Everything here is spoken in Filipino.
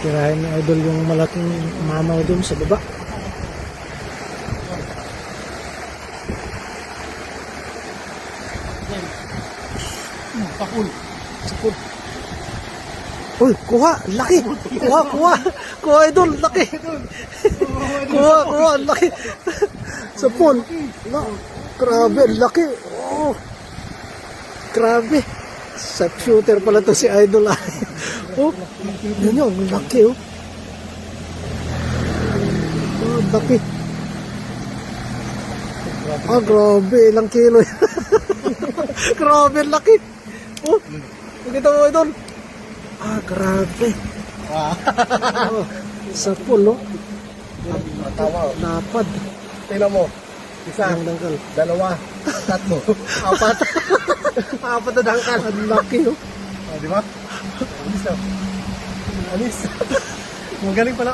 Tirahin ni Idol yung malaking mamaw dun sa baba. Pakul. Sapul. Uy, kuha, laki. Kuha Idol, laki. Kuha, laki. Sapul. Grabe, laki. Oh. Grabe. Sa shooter pala to si Idol. Oh, yun yun, laki oh. Oh, laki. Ah, grabe, ilang kilo yan. Grabe, laki. Oh, nakita mo Idol. Ah, grabe. Oh, sa pool, oh. Tawa. Napad. Tingnan mo. Isa, Ang dangkal. dalawa, tatlo, apat. Apat na dangkal. Ang laki, oh. Di ba? Anis na. Anis. Magaling pala.